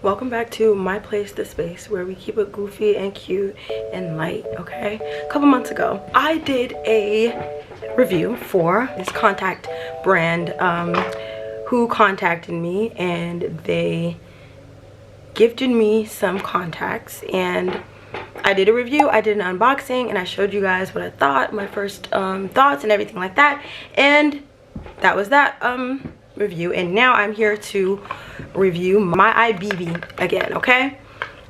Welcome back to my place, the space where we keep it goofy and cute and light. Okay, a couple months ago I did a review for this contact brand who contacted me, and they gifted me some contacts, and I did a review, I did an unboxing, and I showed you guys what I thought, my first thoughts and everything like that. And that was that review. And now I'm here to review MYEYEBB again. Okay,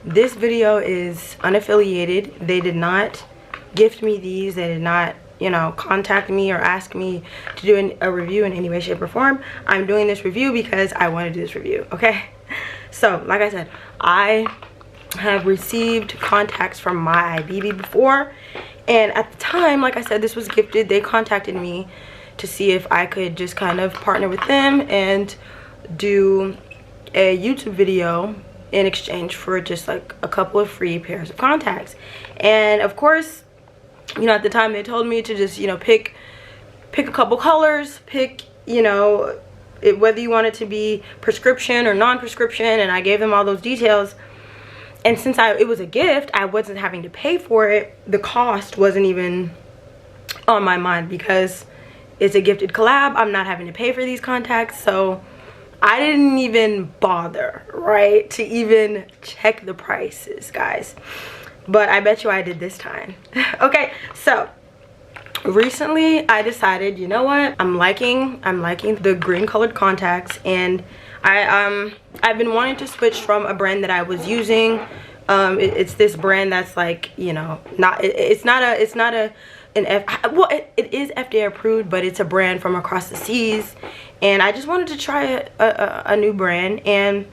this video is unaffiliated. They did not gift me these. They did not, you know, contact me or ask me to do a review in any way, shape, or form. I'm doing this review because I want to do this review. Okay, so like I said, I have received contacts from MYEYEBB before, and at the time, like I said, this was gifted. They contacted me to see if I could just kind of partner with them and do a YouTube video in exchange for just like a couple of free pairs of contacts. And of course, you know, at the time they told me to just, you know, pick a couple colors, pick, you know, whether you want it to be prescription or non-prescription, and I gave them all those details. And since it was a gift, I wasn't having to pay for it. The cost wasn't even on my mind because it's a gifted collab. I'm not having to pay for these contacts, so I didn't even bother, right, to even check the prices, guys. But I bet you I did this time. Okay, so recently I decided, you know what, I'm liking the green colored contacts, and I've been wanting to switch from a brand that I was using. It's this brand that's like, you know, well, it is FDA approved, but it's a brand from across the seas, and I just wanted to try a new brand. And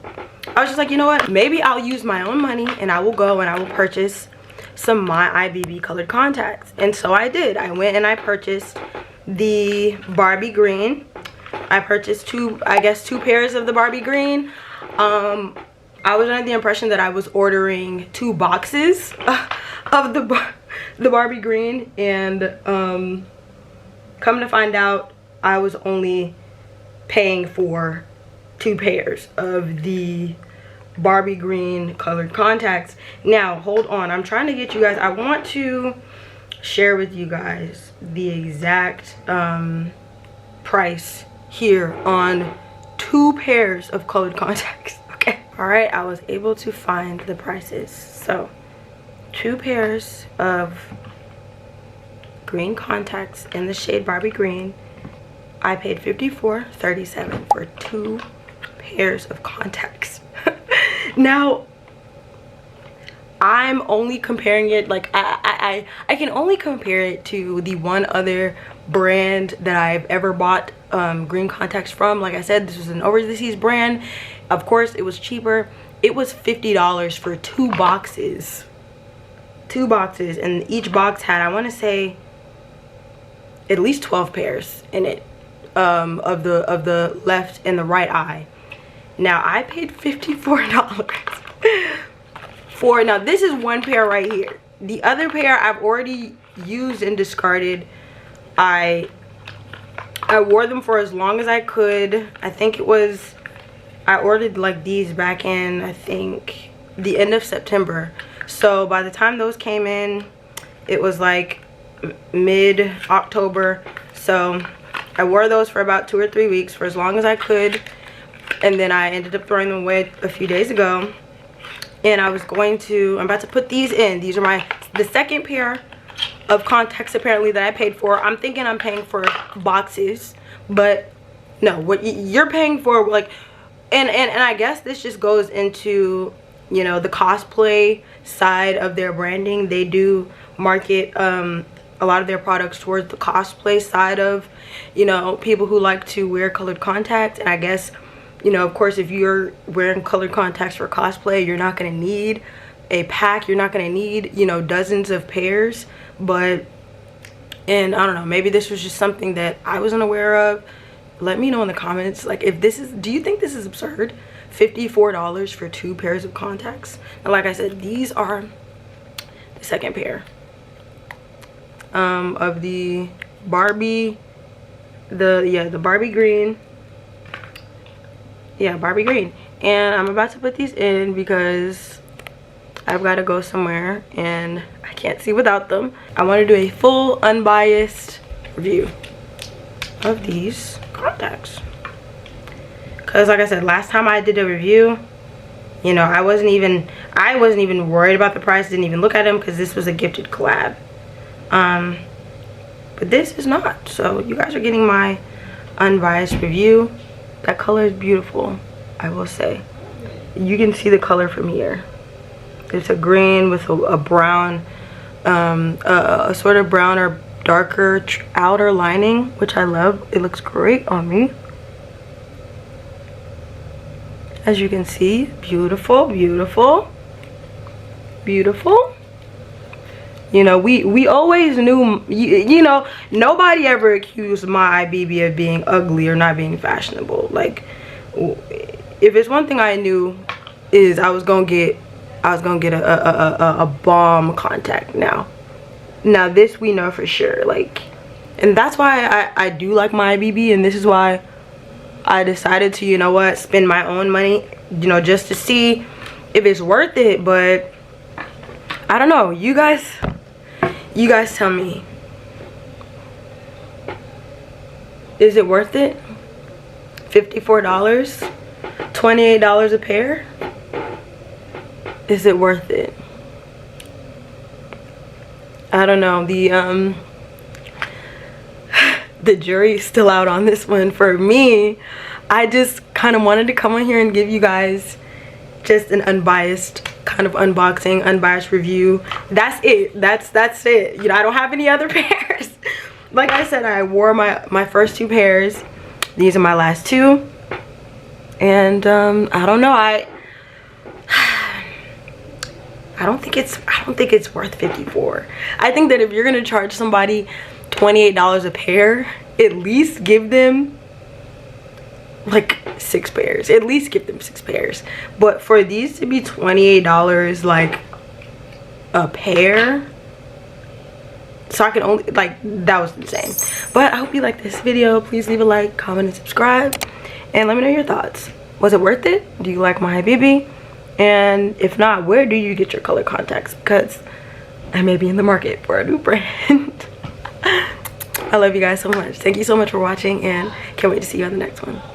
I was just like, you know what, maybe I'll use my own money and I will go and I will purchase some MYEYEBB colored contacts. And so I did. I went and I purchased the Barbie green. I purchased two pairs of the Barbie green. I was under the impression that I was ordering 2 boxes of the Barbie green, and come to find out, I was only paying for 2 pairs of the Barbie green colored contacts. Now hold on, I'm trying to get you guys, I want to share with you guys the exact price here on 2 pairs of colored contacts. Okay, all right, I was able to find the prices. So 2 pairs of green contacts in the shade Barbie green, I paid $54.37 for 2 pairs of contacts. Now I'm only comparing it, like I can only compare it to the one other brand that I've ever bought green contacts from. Like I said, this was an over the seas brand. Of course it was cheaper. It was $50 for 2 boxes. 2 boxes, and each box had, I want to say, at least 12 pairs in it, of the left and the right eye. Now I paid $54 for, now this is 1 pair right here. The other pair I've already used and discarded. I wore them for as long as I could. I think it was, I ordered like these back in, I think, the end of September. So by the time those came in, it was like mid-October. So I wore those for about 2 or 3 weeks, for as long as I could. And then I ended up throwing them away a few days ago. And I'm about to put these in. These are the second pair of contacts apparently that I paid for. I'm thinking I'm paying for boxes, but no, what you're paying for, like, and I guess this just goes into, you know, the cosplay side of their branding. They do market a lot of their products towards the cosplay side of, you know, people who like to wear colored contacts. And I guess, you know, of course, if you're wearing colored contacts for cosplay, you're not going to need a pack. You're not going to need, you know, dozens of pairs. But, and I don't know, maybe this was just something that I wasn't aware of. Let me know in the comments, like, if this is, do you think this is absurd? $54 for 2 pairs of contacts. And like I said, these are the second pair of the Barbie, the Barbie green. Yeah, Barbie green. and I'm about to put these in because I've got to go somewhere and I can't see without them. I want to do a full unbiased review of these contacts, because like I said, last time I did a review, you know, I wasn't even worried about the price, didn't even look at them because this was a gifted collab. But this is not, so you guys are getting my unbiased review. That color is beautiful, I will say. You can see the color from here. It's a green with a brown, a sort of brown or darker outer lining, which I love. It looks great on me. As you can see, beautiful, beautiful, beautiful. You know, we always knew, you know, nobody ever accused MYEYEBB of being ugly or not being fashionable. Like, if it's one thing I knew, is I was gonna get a bomb contact. Now this we know for sure. Like, and that's why I do like MYEYEBB, and this is why I decided to, you know what, spend my own money, you know, just to see if it's worth it. But I don't know, you guys tell me, is it worth it? $54, $28 a pair. Is it worth it? I don't know. The jury's still out on this one. For me, I just kind of wanted to come on here and give you guys just an unbiased kind of unboxing, unbiased review. That's it. That's it. You know, I don't have any other pairs. Like I said, I wore my first 2 pairs. These are my last 2. And I don't know. I don't think it's worth $54. I think that if you're gonna charge somebody $28 a pair, at least give them like 6 pairs. At least give them 6 pairs. But for these to be $28 like a pair, so I can only, like, that was insane. But I hope you like this video. Please leave a like, comment, and subscribe, and let me know your thoughts. Was it worth it? Do you like MYEYEBB? And if not, where do you get your color contacts? Because I may be in the market for a new brand. I love you guys so much. Thank you so much for watching, and can't wait to see you on the next one.